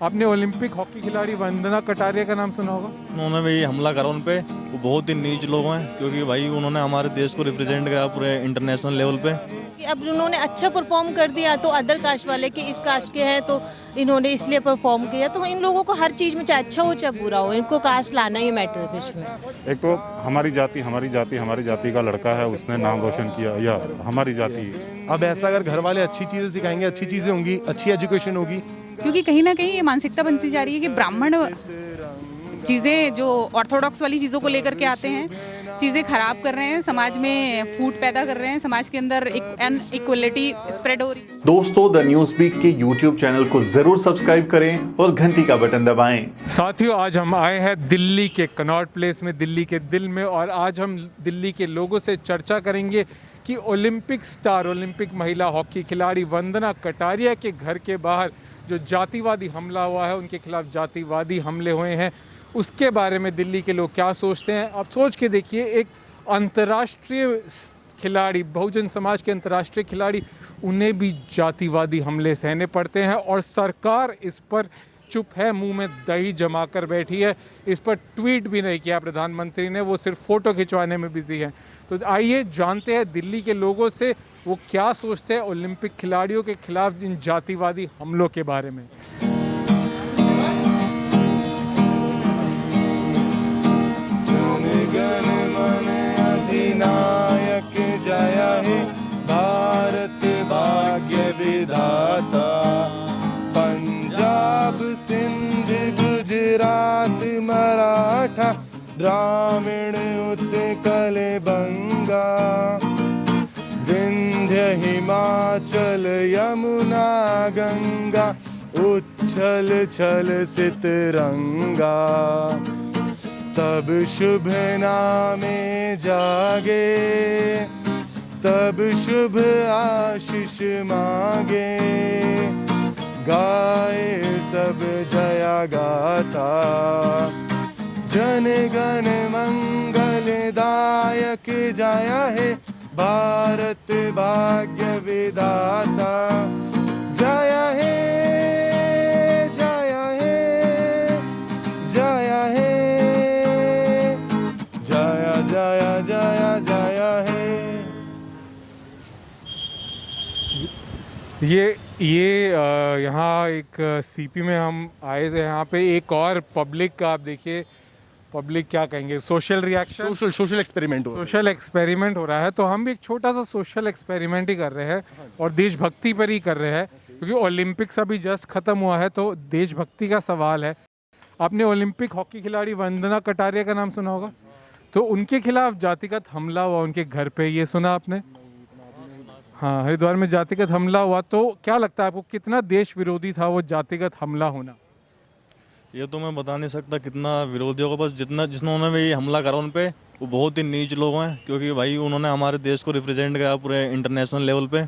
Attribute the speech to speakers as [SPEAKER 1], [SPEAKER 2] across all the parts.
[SPEAKER 1] आपने Olympic hockey खिलाड़ी वंदना कटारिया का नाम सुना होगा।
[SPEAKER 2] उन्होंने भी हमला करा उन पे। वो बहुत ही नीच लोग हैं, क्योंकि भाई उन्होंने हमारे देश को रिप्रेजेंट करा पूरे इंटरनेशनल लेवल पे।
[SPEAKER 3] कि अब उन्होंने अच्छा परफॉर्म कर दिया तो अदर कास्ट वाले कि इस कास्ट के हैं तो इन्होंने इसलिए परफॉर्म किया, तो इन लोगों को हर चीज़ में चाहे अच्छा हो चाहे बुरा हो, इनको कास्ट लाना ही मैटर है इसमें।
[SPEAKER 4] एक तो हमारी जाति का लड़का है, उसने नाम रोशन किया, या हमारी जाति।
[SPEAKER 5] अब ऐसा अगर घर वाले अच्छी चीज़ें सिखाएंगे, अच्छी चीज़ें होंगी, अच्छी एजुकेशन होगी।
[SPEAKER 6] क्योंकि कहीं ना कहीं ये मानसिकता बनती जा रही है कि ब्राह्मण चीज़ें जो ऑर्थोडॉक्स वाली चीज़ों को लेकर के आते हैं, चीज़ें खराब कर रहे हैं, समाज में फूट पैदा कर रहे हैं, समाज के अंदर एक अनइक्वलिटी स्प्रेड हो रही है।
[SPEAKER 7] दोस्तों, द न्यूज़वीक के YouTube चैनल को जरूर सब्सक्राइब करें और घंटी का बटन दबाएं।
[SPEAKER 1] साथियों, आज हम आए हैं दिल्ली के कनॉट प्लेस में, दिल्ली के दिल में, और आज हम दिल्ली के लोगों से चर्चा करेंगे कि ओलंपिक स्टार, ओलंपिक महिला हॉकी खिलाड़ी वंदना कटारिया के घर के बाहर जो जातिवादी हमला हुआ है, उनके खिलाफ जातिवादी हमले हुए हैं, उसके बारे में दिल्ली के लोग क्या सोचते हैं। आप सोच के देखिए, एक अंतर्राष्ट्रीय खिलाड़ी, बहुजन समाज के अंतर्राष्ट्रीय खिलाड़ी, उन्हें भी जातिवादी हमले सहने पड़ते हैं और सरकार इस पर चुप है, मुंह में दही जमा कर बैठी है। इस पर ट्वीट भी नहीं किया प्रधानमंत्री ने, वो सिर्फ फ़ोटो खिंचवाने में बिजी हैं। तो आइए जानते हैं दिल्ली के लोगों से वो क्या सोचते हैं ओलंपिक खिलाड़ियों के खिलाफ इन जातिवादी हमलों के बारे में।
[SPEAKER 8] गण मन अधिनायक जय हे भारत भाग्य विधाता, पंजाब सिंध गुजरात मराठा द्राविड़ उत्कल बंगा, विंध्य हिमाचल यमुना गंगा, उच्छल छल सितरंगा, तब शुभ नामे जागे, तब शुभ आशीष मांगे, गाए सब जया गाथा, जन गण मंगल दायक जय हे भारत भाग्य विधाता, जय हे जय हे जय हे जय जय जय जय हे।
[SPEAKER 1] यहाँ एक सीपी में हम आए थे। यहाँ पे एक और पब्लिक का, आप देखिए पब्लिक क्या कहेंगे, सोशल रिएक्शन,
[SPEAKER 5] सोशल एक्सपेरिमेंट
[SPEAKER 1] हो रहा है। तो हम भी एक छोटा सा सोशल एक्सपेरिमेंट ही कर रहे हैं और देशभक्ति पर ही कर रहे हैं, क्योंकि ओलंपिक्स अभी जस्ट खत्म हुआ है, तो देशभक्ति का सवाल है। आपने ओलंपिक हॉकी खिलाड़ी वंदना कटारिया का नाम सुना होगा। तो उनके खिलाफ जातिगत हमला हुआ उनके घर पे, ये सुना आपने? हाँ, हरिद्वार में जातिगत हमला हुआ। तो क्या लगता है आपको, कितना देश विरोधी था वो जातिगत हमला होना?
[SPEAKER 2] ये तो मैं बता नहीं सकता कितना विरोधियों को, बस जिन्होंने भी हमला करा उन पे, वो बहुत ही नीच लोग हैं, क्योंकि भाई उन्होंने हमारे देश को रिप्रेजेंट करा पूरे इंटरनेशनल लेवल पे।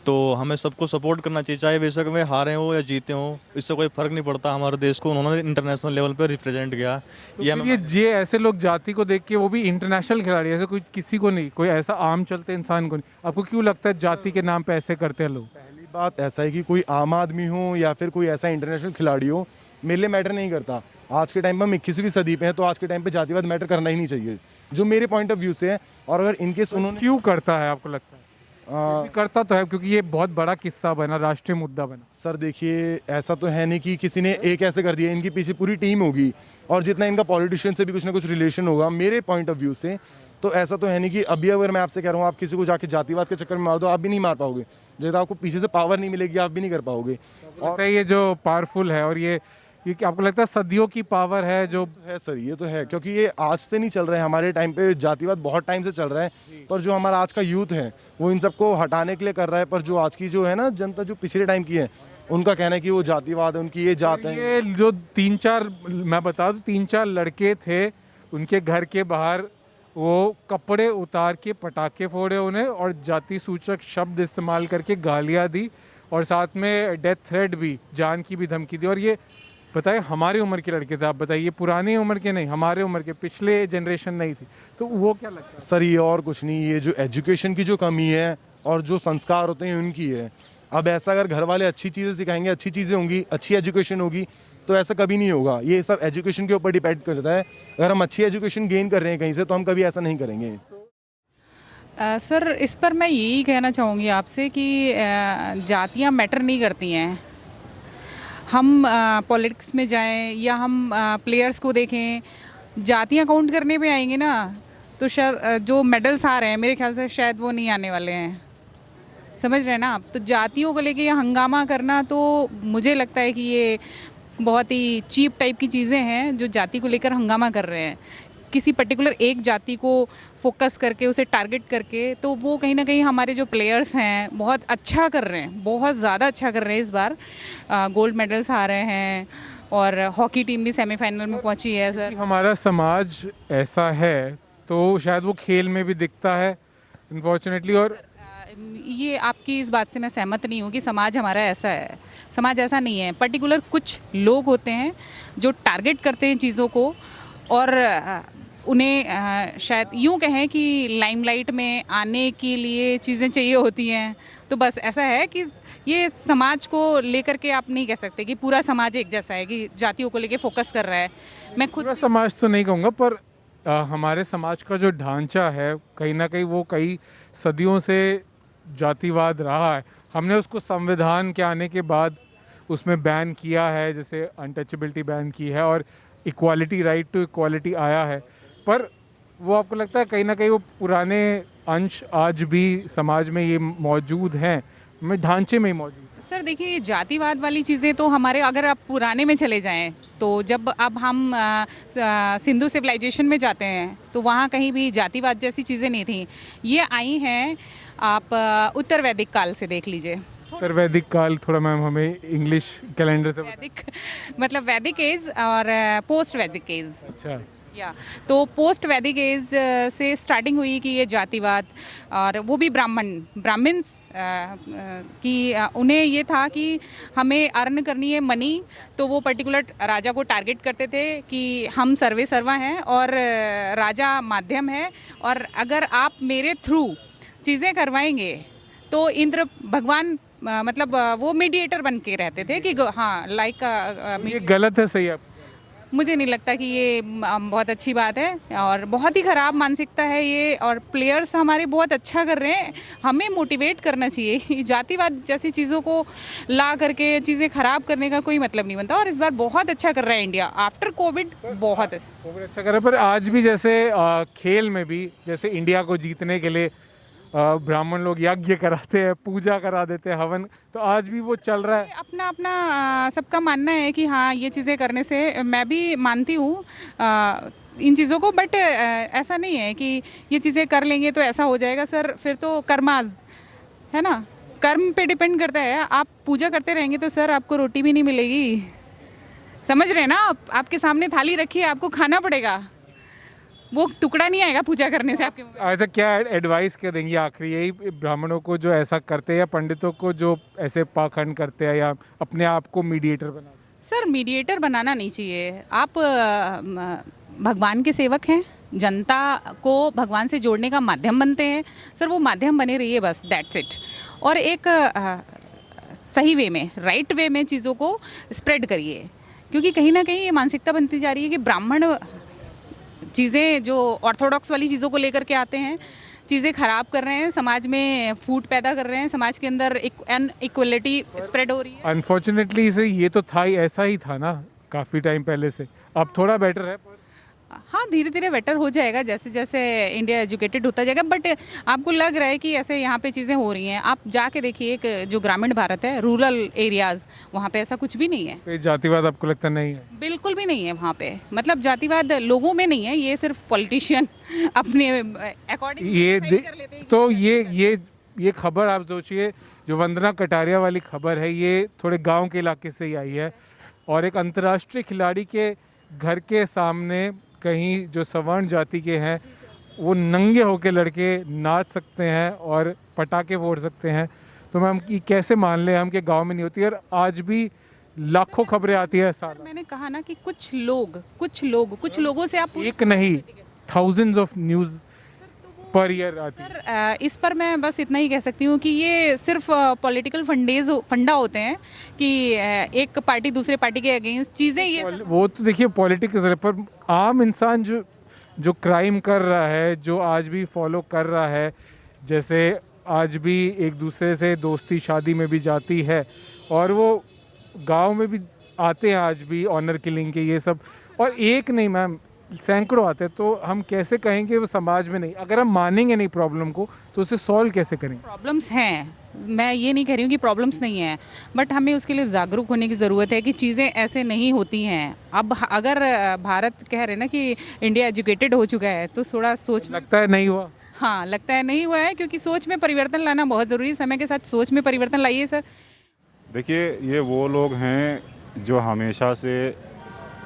[SPEAKER 2] तो हमें सबको सपोर्ट करना चाहिए, चाहे बेशक वे हारे हो या जीते हो, इससे कोई फर्क नहीं पड़ता। हमारे देश को उन्होंने इंटरनेशनल लेवल पे रिप्रेजेंट किया।
[SPEAKER 1] तो ये ऐसे लोग जाति को देख के, वो भी इंटरनेशनल खिलाड़ी, ऐसे कोई किसी को नहीं, कोई ऐसा आम चलते इंसान को नहीं। आपको क्यों लगता है जाति के नाम पे ऐसे करते हैं लोग?
[SPEAKER 5] पहली बात ऐसा है कि कोई आम आदमी हो या फिर कोई ऐसा इंटरनेशनल खिलाड़ी हो, मेरे लिए मैटर नहीं करता। आज के टाइम पर हम 21वीं सदी पे हैं, तो आज के टाइम पे जातिवाद मैटर करना ही नहीं चाहिए, जो मेरे पॉइंट ऑफ व्यू से है। और अगर इनकेस उन्होंने
[SPEAKER 1] क्यों करता है आपको लगता है? करता तो है, क्योंकि ये बहुत बड़ा किस्सा बना, राष्ट्रीय मुद्दा बना।
[SPEAKER 5] सर देखिए, ऐसा तो है नहीं कि किसी ने एक ऐसे कर दिया, इनके पीछे पूरी टीम होगी और जितना इनका पॉलिटिशियन से भी कुछ ना कुछ रिलेशन होगा। मेरे पॉइंट ऑफ व्यू से तो ऐसा तो है नहीं कि अभी अगर मैं आपसे कह रहा हूँ आप किसी को जाके जातिवाद के चक्कर में मार दो, आप भी नहीं मार पाओगे। जब तक आपको पीछे से पावर नहीं मिलेगी, आप भी नहीं कर पाओगे।
[SPEAKER 1] और ये जो पावरफुल है, और ये आपको लगता है सदियों की पावर है जो
[SPEAKER 5] है? सर ये तो है, क्योंकि ये आज से नहीं चल रहा है, हमारे टाइम पे जातिवाद बहुत टाइम से चल रहा है, पर जो हमारा आज का यूथ है वो इन सबको हटाने के लिए कर रहा है। पर जो आज की जो है ना जनता, जो पिछले टाइम की है, उनका कहना है कि वो जातिवाद है, उनकी ये जात है।
[SPEAKER 1] ये जो 3-4, मैं बता दूं, 3-4 लड़के थे, उनके घर के बाहर वो कपड़े उतार के पटाखे फोड़े उन्हें, और जाति सूचक शब्द इस्तेमाल करके गालियाँ दी, और साथ में डेथ थ्रेट भी, जान की भी धमकी दी। और ये बताइए, हमारी उम्र के लड़के थे, आप बताइए, पुरानी उम्र के नहीं, हमारे उम्र के, पिछले जनरेशन नहीं थी। तो वो क्या लगता है?
[SPEAKER 5] सर ये और कुछ नहीं, ये जो एजुकेशन की जो कमी है और जो संस्कार होते हैं उनकी है। अब ऐसा अगर घर वाले अच्छी चीज़ें सिखाएंगे, अच्छी चीज़ें होंगी, अच्छी एजुकेशन होगी, तो ऐसा कभी नहीं होगा। ये सब एजुकेशन के ऊपर डिपेंड करता है। अगर हम अच्छी एजुकेशन गेन कर रहे हैं कहीं से, तो हम कभी ऐसा नहीं करेंगे।
[SPEAKER 6] सर इस पर मैं यही कहना चाहूँगी आपसे कि जातियाँ मैटर नहीं करती हैं। हम पॉलिटिक्स में जाएं या हम प्लेयर्स को देखें, जातियाँ काउंट करने पे आएंगे ना, तो जो मेडल्स आ रहे हैं मेरे ख्याल से शायद वो नहीं आने वाले हैं। समझ रहे हैं ना आप? तो जातियों को लेके ये हंगामा करना, तो मुझे लगता है कि ये बहुत ही चीप टाइप की चीज़ें हैं जो जाति को लेकर हंगामा कर रहे हैं। किसी पर्टिकुलर एक जाति को फोकस करके, उसे टारगेट करके, तो वो कहीं ना कहीं हमारे जो प्लेयर्स हैं बहुत अच्छा कर रहे हैं, बहुत ज़्यादा अच्छा कर रहे हैं। इस बार गोल्ड मेडल्स आ रहे हैं और हॉकी टीम भी सेमीफाइनल में पहुंची है। सर
[SPEAKER 1] हमारा समाज ऐसा है तो शायद वो खेल में भी दिखता है अनफॉर्चुनेटली। और
[SPEAKER 6] ये आपकी इस बात से मैं सहमत नहीं हूँ कि समाज हमारा ऐसा है। समाज ऐसा नहीं है। पर्टिकुलर कुछ लोग होते हैं जो टारगेट करते हैं चीज़ों को, और उन्हें शायद यूँ कहें कि लाइमलाइट में आने के लिए चीज़ें चाहिए होती हैं। तो बस ऐसा है कि ये समाज को लेकर के आप नहीं कह सकते कि पूरा समाज एक जैसा है, कि जातियों को लेके फोकस कर रहा है। मैं खुद
[SPEAKER 1] पूरा समाज तो नहीं कहूँगा, पर हमारे समाज का जो ढांचा है कहीं ना कहीं वो कई सदियों से जातिवाद रहा है। हमने उसको संविधान के आने के बाद उसमें बैन किया है, जैसे अनटचेबिलिटी बैन की है और इक्वालिटी, राइट टू इक्वालिटी आया है। पर वो आपको लगता है कहीं ना कहीं वो पुराने अंश आज भी समाज में ये मौजूद हैं, में ढांचे में ही मौजूद?
[SPEAKER 6] सर देखिए, जातिवाद वाली चीज़ें तो हमारे, अगर आप पुराने में चले जाएं तो जब अब हम सिंधु सिविलाइजेशन में जाते हैं तो वहाँ कहीं भी जातिवाद जैसी चीज़ें नहीं थी। ये आई हैं आप उत्तर वैदिक काल से देख लीजिए।
[SPEAKER 1] उत्तर वैदिक काल, थोड़ा मैम हमें इंग्लिश कैलेंडर से
[SPEAKER 6] वैदिक मतलब वैदिक एज और पोस्ट वैदिक एज।
[SPEAKER 1] अच्छा,
[SPEAKER 6] या तो पोस्ट वैदिक एज से स्टार्टिंग हुई कि ये जातिवाद, और वो भी ब्राह्मण्स की उन्हें ये था कि हमें अर्न करनी है मनी, तो वो पर्टिकुलर राजा को टारगेट करते थे कि हम सर्वे सर्वा हैं और राजा माध्यम है, और अगर आप मेरे थ्रू चीज़ें करवाएंगे तो इंद्र भगवान मतलब वो मीडिएटर बन के रहते थे कि हाँ लाइक
[SPEAKER 1] ये गलत है, सही है?
[SPEAKER 6] मुझे नहीं लगता कि ये बहुत अच्छी बात है, और बहुत ही ख़राब मानसिकता है ये। और प्लेयर्स हमारे बहुत अच्छा कर रहे हैं, हमें मोटिवेट करना चाहिए। जातिवाद जैसी चीज़ों को ला करके चीज़ें ख़राब करने का कोई मतलब नहीं बनता। और इस बार बहुत अच्छा कर रहा है इंडिया आफ्टर कोविड, बहुत
[SPEAKER 1] अच्छा कर रहा है। पर आज भी जैसे खेल में भी जैसे इंडिया को जीतने के लिए ब्राह्मण लोग यज्ञ कराते हैं, पूजा करा देते हैं, हवन, तो आज भी वो चल रहा है।
[SPEAKER 6] अपना अपना सबका मानना है कि हाँ ये चीज़ें करने से, मैं भी मानती हूँ इन चीज़ों को, बट ऐसा नहीं है कि ये चीज़ें कर लेंगे तो ऐसा हो जाएगा। सर फिर तो कर्माज है ना, कर्म पे डिपेंड करता है। आप पूजा करते रहेंगे तो सर आपको रोटी भी नहीं मिलेगी। समझ रहे हैं ना आप? आपके सामने थाली रखी है, आपको खाना पड़ेगा, वो टुकड़ा नहीं आएगा पूजा करने से आपके मुंह में।
[SPEAKER 1] ऐसा क्या एडवाइस क्या देंगी आखिरी, यही ब्राह्मणों को जो ऐसा करते हैं या पंडितों को जो ऐसे पाखंड करते हैं या अपने आप को मीडिएटर बना?
[SPEAKER 6] सर मीडिएटर बनाना नहीं चाहिए। आप भगवान के सेवक हैं, जनता को भगवान से जोड़ने का माध्यम बनते हैं। सर वो माध्यम बने रहिए, बस दैट्स इट। और एक सही वे में, राइट वे में चीज़ों को स्प्रेड करिए, क्योंकि कहीं ना कहीं ये मानसिकता बनती जा रही है कि ब्राह्मण चीज़ें जो ऑर्थोडॉक्स वाली चीज़ों को लेकर के आते हैं, चीज़ें ख़राब कर रहे हैं, समाज में फूट पैदा कर रहे हैं, समाज के अंदर इक्वलिटी स्प्रेड हो रही है।
[SPEAKER 1] अनफॉर्चुनेटली से ये तो था ही, ऐसा ही था ना काफ़ी टाइम पहले से। अब थोड़ा बेटर है,
[SPEAKER 6] हाँ धीरे धीरे बेटर हो जाएगा जैसे जैसे इंडिया एजुकेटेड होता जाएगा। बट आपको लग रहा है कि ऐसे यहाँ पे चीज़ें हो रही हैं, आप जाके देखिए एक जो ग्रामीण भारत है, रूरल एरियाज़, वहाँ पे ऐसा कुछ भी नहीं है।
[SPEAKER 1] जातिवाद आपको लगता नहीं है?
[SPEAKER 6] बिल्कुल भी नहीं है वहाँ पे। मतलब जातिवाद लोगों में नहीं है, ये सिर्फ पॉलिटिशियन अपने अकॉर्डिंग
[SPEAKER 1] ये तो ये खबर आप सोचिए, जो वंदना कटारिया वाली खबर है, ये थोड़े गांव के इलाके से ही आई है, और एक अंतर्राष्ट्रीय खिलाड़ी के घर के सामने कहीं जो सवर्ण जाति के हैं वो नंगे होके लड़के नाच सकते हैं और पटाखे फोड़ सकते हैं। तो मैम कि कैसे मान लें हम कि गांव में नहीं होती, और आज भी लाखों खबरें आती है साल।
[SPEAKER 6] मैंने कहा ना कि कुछ लोगों से आप
[SPEAKER 1] एक नहीं, थाउजेंड्स ऑफ न्यूज़।
[SPEAKER 6] तो वो
[SPEAKER 1] पर ईयर आती है?
[SPEAKER 6] सर इस पर मैं बस इतना ही कह सकती हूँ कि ये सिर्फ पॉलिटिकल फंडा होते हैं कि एक पार्टी दूसरे पार्टी के अगेंस्ट चीज़ें ये
[SPEAKER 1] वो तो देखिए पॉलिटिक्स है, पर आम इंसान जो क्राइम कर रहा है, जो आज भी फॉलो कर रहा है, जैसे आज भी एक दूसरे से दोस्ती शादी में भी जाती है, और वो गांव में भी आते हैं आज भी ऑनर किलिंग के ये सब, और एक नहीं मैम सैकड़ों आते हैं, तो हम कैसे कहेंगे वो समाज में नहीं? अगर हम मानेंगे नहीं प्रॉब्लम को तो उसे सॉल्व कैसे करेंगे?
[SPEAKER 6] प्रॉब्लम्स हैं, मैं ये नहीं कह रही हूँ कि प्रॉब्लम्स नहीं हैं, बट हमें उसके लिए जागरूक होने की ज़रूरत है कि चीज़ें ऐसे नहीं होती हैं। अब अगर भारत कह रहे हैं ना कि इंडिया एजुकेटेड हो चुका है, तो थोड़ा सोच
[SPEAKER 1] लगता है नहीं हुआ।
[SPEAKER 6] हाँ लगता है नहीं हुआ है, क्योंकि सोच में परिवर्तन लाना बहुत ज़रूरी है। समय के साथ सोच में परिवर्तन लाइए सर।
[SPEAKER 4] देखिए, ये वो लोग हैं जो हमेशा से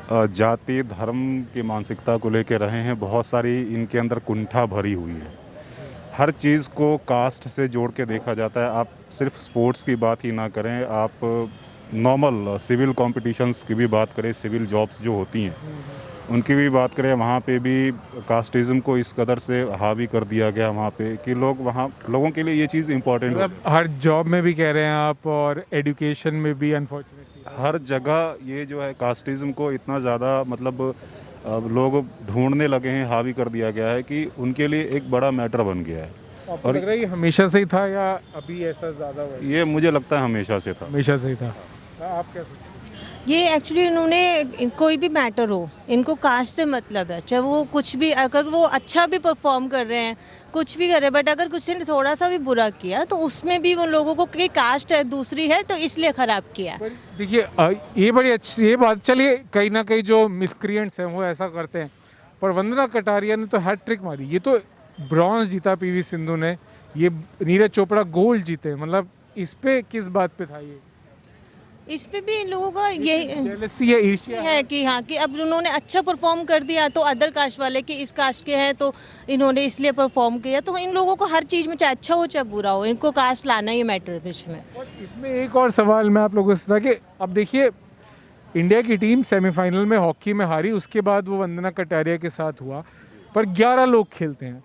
[SPEAKER 4] जाति धर्म की मानसिकता को लेकर रहे हैं। बहुत सारी इनके अंदर कुंठा भरी हुई है। हर चीज़ को कास्ट से जोड़ के देखा जाता है। आप सिर्फ स्पोर्ट्स की बात ही ना करें, आप नॉर्मल सिविल कॉम्पिटिशन्स की भी बात करें, सिविल जॉब्स जो होती हैं उनकी भी बात करें, वहाँ पे भी कास्टिज़म को इस कदर से हावी कर दिया गया वहाँ पे कि वहाँ लोगों के लिए ये चीज़ इम्पोर्टेंट है।
[SPEAKER 1] मतलब हर जॉब में भी कह रहे हैं आप, और एजुकेशन में भी अनफॉर्चुनेटली
[SPEAKER 4] हर जगह ये जो है कास्टिज़म को इतना ज़्यादा मतलब लोग ढूंढने लगे हैं, हावी कर दिया गया है कि उनके लिए एक बड़ा मैटर बन गया है।
[SPEAKER 1] आपको लग रहा है ये हमेशा से ही था या अभी ऐसा ज़्यादा हुआ है?
[SPEAKER 4] ये मुझे लगता है हमेशा से था।
[SPEAKER 1] हमेशा से ही था। आप क्या सोचते हैं?
[SPEAKER 3] ये एक्चुअली इन्होंने कोई भी मैटर हो, इनको कास्ट से मतलब है। चाहे वो कुछ भी, अगर वो अच्छा भी परफॉर्म कर रहे हैं, कुछ भी कर रहे हैं, बट अगर किसी ने थोड़ा सा भी बुरा किया तो उसमें भी वो लोगों को कि कास्ट है दूसरी है तो इसलिए ख़राब किया।
[SPEAKER 1] पर देखिए ये बड़ी अच्छी ये बात, चलिए कहीं ना कहीं जो मिसक्रिएंट्स हैं वो ऐसा करते हैं, पर वंदना कटारिया ने तो हैट्रिक मारी। ये तो ब्रॉन्ज जीता पीवी सिंधु ने, ये नीरज चोपड़ा गोल्ड जीते। मतलब इस पे किस बात पे था ये?
[SPEAKER 3] इस पे भी इन लोगों का यही
[SPEAKER 1] जेलसी है, ईर्ष्या
[SPEAKER 3] है कि हाँ कि अब उन्होंने अच्छा परफॉर्म कर दिया तो अदर कास्ट वाले कि इस कास्ट के हैं तो इन्होंने इसलिए परफॉर्म किया। तो इन लोगों को हर चीज़ में चाहे अच्छा हो चाहे बुरा हो, इनको कास्ट लाना ही मैटर है बीच में।
[SPEAKER 1] और इसमें एक और सवाल मैं आप लोगों से था कि अब देखिए इंडिया की टीम सेमीफाइनल में हॉकी में हारी, उसके बाद वो वंदना कटारिया के साथ हुआ, पर 11 लोग खेलते हैं।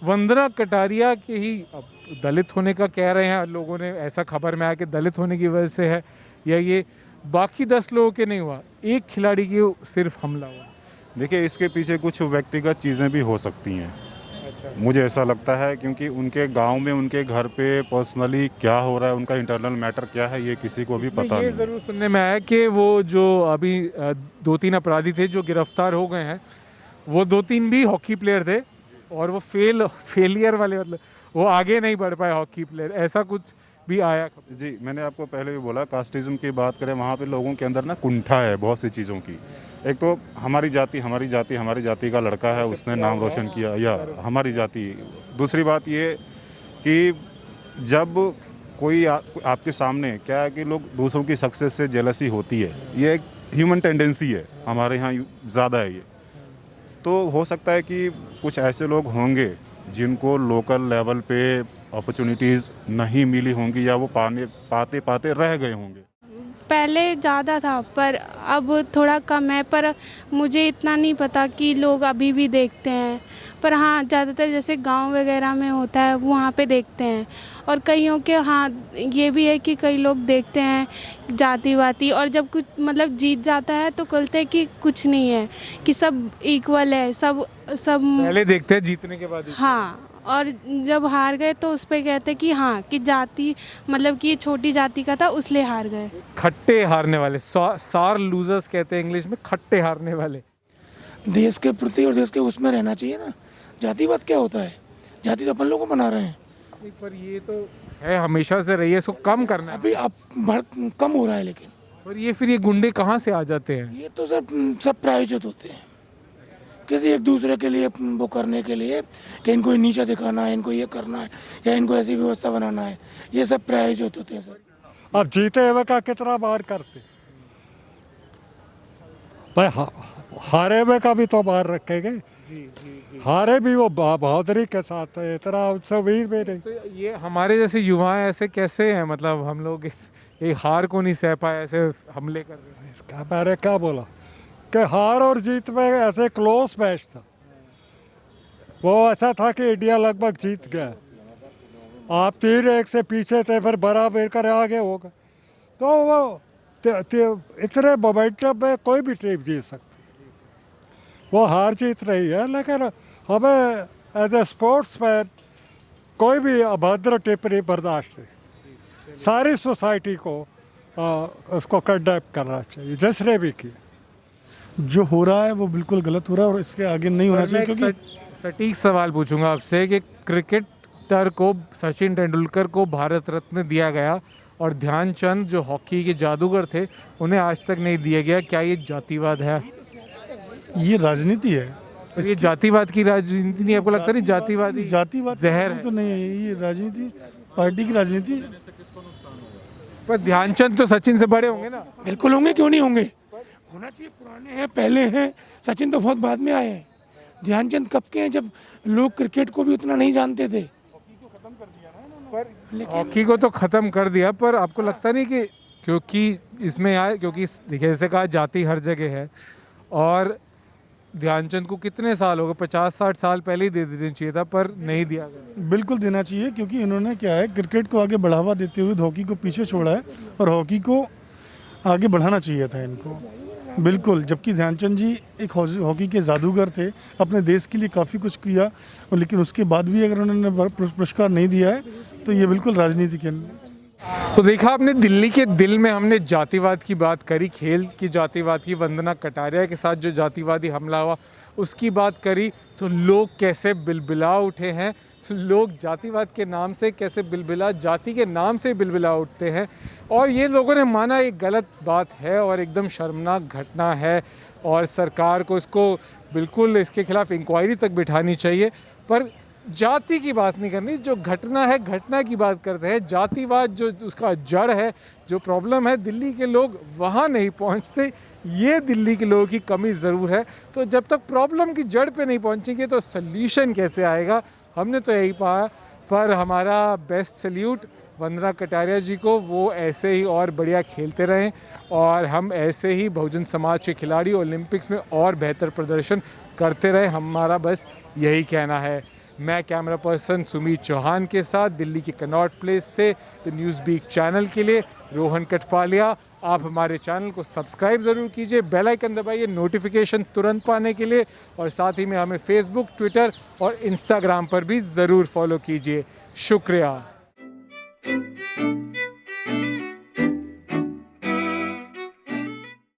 [SPEAKER 1] वंदना कटारिया के ही अब दलित होने का कह रहे हैं लोगों ने, ऐसा खबर में आया कि दलित होने की वजह से है, या ये बाकी 10 लोगों के नहीं हुआ, एक खिलाड़ी की सिर्फ हमला हुआ।
[SPEAKER 4] देखिए, इसके पीछे कुछ व्यक्तिगत चीज़ें भी हो सकती हैं। मुझे ऐसा लगता है क्योंकि उनके गांव में उनके घर पे पर्सनली क्या हो रहा है, उनका इंटरनल मैटर क्या है, ये किसी को भी पता
[SPEAKER 1] ये
[SPEAKER 4] नहीं।
[SPEAKER 1] ज़रूर सुनने में आया कि वो जो अभी 2-3 अपराधी थे जो गिरफ्तार हो गए हैं, वो 2-3 भी हॉकी प्लेयर थे, और वो फेलियर वाले, मतलब वो आगे नहीं बढ़ पाए हॉकी प्लेयर, ऐसा कुछ भी आया।
[SPEAKER 4] जी, मैंने आपको पहले भी बोला, कास्टिज़म की बात करें, वहाँ पे लोगों के अंदर ना कुंठा है बहुत सी चीज़ों की। एक तो हमारी जाति का लड़का है, उसने नाम रोशन किया, या हमारी जाति। दूसरी बात ये कि जब कोई आपके सामने क्या है कि लोग दूसरों की सक्सेस से जेलसी होती है, ये एक ह्यूमन टेंडेंसी है, हमारे यहाँ ज़्यादा है ये। तो हो सकता है कि कुछ ऐसे लोग होंगे जिनको लोकल लेवल पे अपॉर्चुनिटीज़ नहीं मिली होंगी, या वो पाते रह गए होंगे।
[SPEAKER 9] पहले ज़्यादा था पर अब थोड़ा कम है, पर मुझे इतना नहीं पता कि लोग अभी भी देखते हैं। पर हाँ, ज़्यादातर जैसे गांव वगैरह में होता है वहाँ पे देखते हैं, और कईयों के हाँ ये भी है कि कई लोग देखते हैं जाति वाती, और जब कुछ मतलब जीत जाता है तो कहते हैं कि कुछ नहीं है, कि सब इक्वल है, सब
[SPEAKER 1] पहले देखते हैं जीतने के बाद।
[SPEAKER 9] हाँ, और जब हार गए तो उस पर कहते कि हाँ कि जाति मतलब कि छोटी जाति का था उसलिए हार गए।
[SPEAKER 1] खट्टे हारने वाले, सार लूजर्स कहते हैं इंग्लिश में, खट्टे हारने वाले।
[SPEAKER 10] देश के प्रति और देश के उसमें रहना चाहिए ना। जातिवाद क्या होता है? जाति तो अपन लोगों को बना रहे हैं।
[SPEAKER 1] पर ये तो है, हमेशा से रही है, इसको कम करना है।
[SPEAKER 10] अभी अब कम हो रहा है, लेकिन
[SPEAKER 1] पर ये फिर ये गुंडे कहाँ से आ जाते हैं?
[SPEAKER 10] ये तो सब प्रायोजित होते हैं किसी एक दूसरे के लिए, वो करने के लिए कि इनको नीचा दिखाना है, इनको ये करना है, या इनको ऐसी व्यवस्था बनाना है। ये सब प्रायोजित होते हैं सर।
[SPEAKER 11] अब जीते हुए का कितना बार करते भाई, हारे हुए का भी तो बार रखेंगे। हारे भी वो बहादुरी के साथ है, इतना उनसे उम्मीद भी नहीं।
[SPEAKER 1] तो ये हमारे जैसे युवा ऐसे कैसे हैं, मतलब हम लोग एक हार को नहीं सह पाए, ऐसे हमले कर रहे हैं।
[SPEAKER 11] मैंने क्या बोला कि हार और जीत में ऐसे क्लोज मैच था, वो ऐसा था कि इंडिया लगभग जीत गया। आप 3-1 से पीछे थे, फिर बराबर कर आगे हो गए। तो वो इतने मोमेंटम में कोई भी टीम जीत सकती। वो हार जीत रही है, लेकिन हमें एज ए स्पोर्ट्समैन कोई भी अभद्र टिप्पणी बर्दाश्त नहीं। सारी सोसाइटी को उसको कंडेम करना चाहिए, जिसने भी किया।
[SPEAKER 12] जो हो रहा है वो बिल्कुल गलत हो रहा है और इसके आगे नहीं होना चाहिए। क्योंकि
[SPEAKER 1] सटीक सवाल पूछूंगा आपसे कि क्रिकेटर को, सचिन तेंदुलकर को भारत रत्न दिया गया और ध्यानचंद जो हॉकी के जादूगर थे उन्हें आज तक नहीं दिया गया, क्या ये जातिवाद है?
[SPEAKER 12] ये राजनीति है।
[SPEAKER 1] ये जातिवाद की राजनीति नहीं, आपको लगता नहीं जातिवाद जहर है?
[SPEAKER 12] तो नहीं है, ये राजनीति पार्टी की राजनीति।
[SPEAKER 1] पर ध्यानचंद तो सचिन से बड़े होंगे ना?
[SPEAKER 10] बिल्कुल होंगे, क्यों नहीं होंगे, होना चाहिए। पुराने हैं, पहले हैं, सचिन तो बहुत बाद में आए हैं। ध्यानचंद कब के हैं, जब लोग क्रिकेट को भी उतना नहीं जानते थे।
[SPEAKER 1] हॉकी को तो ख़त्म कर दिया, पर आपको लगता नहीं कि क्योंकि इसमें आए, क्योंकि देखिए जैसे कहा जाति हर जगह है, और ध्यानचंद को कितने साल हो गए, 50-60 साल पहले ही दे देना चाहिए था, पर नहीं दिया गया।
[SPEAKER 12] बिल्कुल देना चाहिए, क्योंकि इन्होंने क्या है, क्रिकेट को आगे बढ़ावा देते हुए हॉकी को पीछे छोड़ा है और हॉकी को आगे बढ़ाना चाहिए था इनको। बिल्कुल, जबकि ध्यानचंद जी एक हॉकी के जादूगर थे, अपने देश के लिए काफ़ी कुछ किया, और लेकिन उसके बाद भी अगर उन्होंने पुरस्कार नहीं दिया है तो ये बिल्कुल राजनीति के।
[SPEAKER 1] तो देखा आपने, दिल्ली के दिल में हमने जातिवाद की बात करी, खेल की जातिवाद की, वंदना कटारिया के साथ जो जातिवादी हमला हुआ उसकी बात करी, तो लोग कैसे बिलबिला उठे हैं। लोग जातिवाद के नाम से कैसे जाति के नाम से बिलबिला उठते हैं, और ये लोगों ने माना एक गलत बात है और एकदम शर्मनाक घटना है, और सरकार को इसको बिल्कुल इसके खिलाफ इंक्वायरी तक बिठानी चाहिए। पर जाति की बात नहीं करनी, जो घटना है घटना की बात करते हैं। जातिवाद जो उसका जड़ है, जो प्रॉब्लम है, दिल्ली के लोग वहाँ नहीं पहुँचते, ये दिल्ली के लोगों की कमी ज़रूर है। तो जब तक प्रॉब्लम की जड़ पे नहीं पहुँचेंगे तो सल्यूशन कैसे आएगा, हमने तो यही पाया। पर हमारा बेस्ट सल्यूट वंदना कटारिया जी को, वो ऐसे ही और बढ़िया खेलते रहें, और हम ऐसे ही बहुजन समाज के खिलाड़ी ओलंपिक्स में और बेहतर प्रदर्शन करते रहें, हमारा बस यही कहना है। मैं कैमरा पर्सन सुमित चौहान के साथ दिल्ली के कनॉट प्लेस से द न्यूज़ बीक चैनल के लिए रोहन कटपालिया। आप हमारे चैनल को सब्सक्राइब ज़रूर कीजिए, बेल आइकन दबाइए नोटिफिकेशन तुरंत पाने के लिए, और साथ ही में हमें फेसबुक, ट्विटर और इंस्टाग्राम पर भी ज़रूर फॉलो कीजिए। शुक्रिया।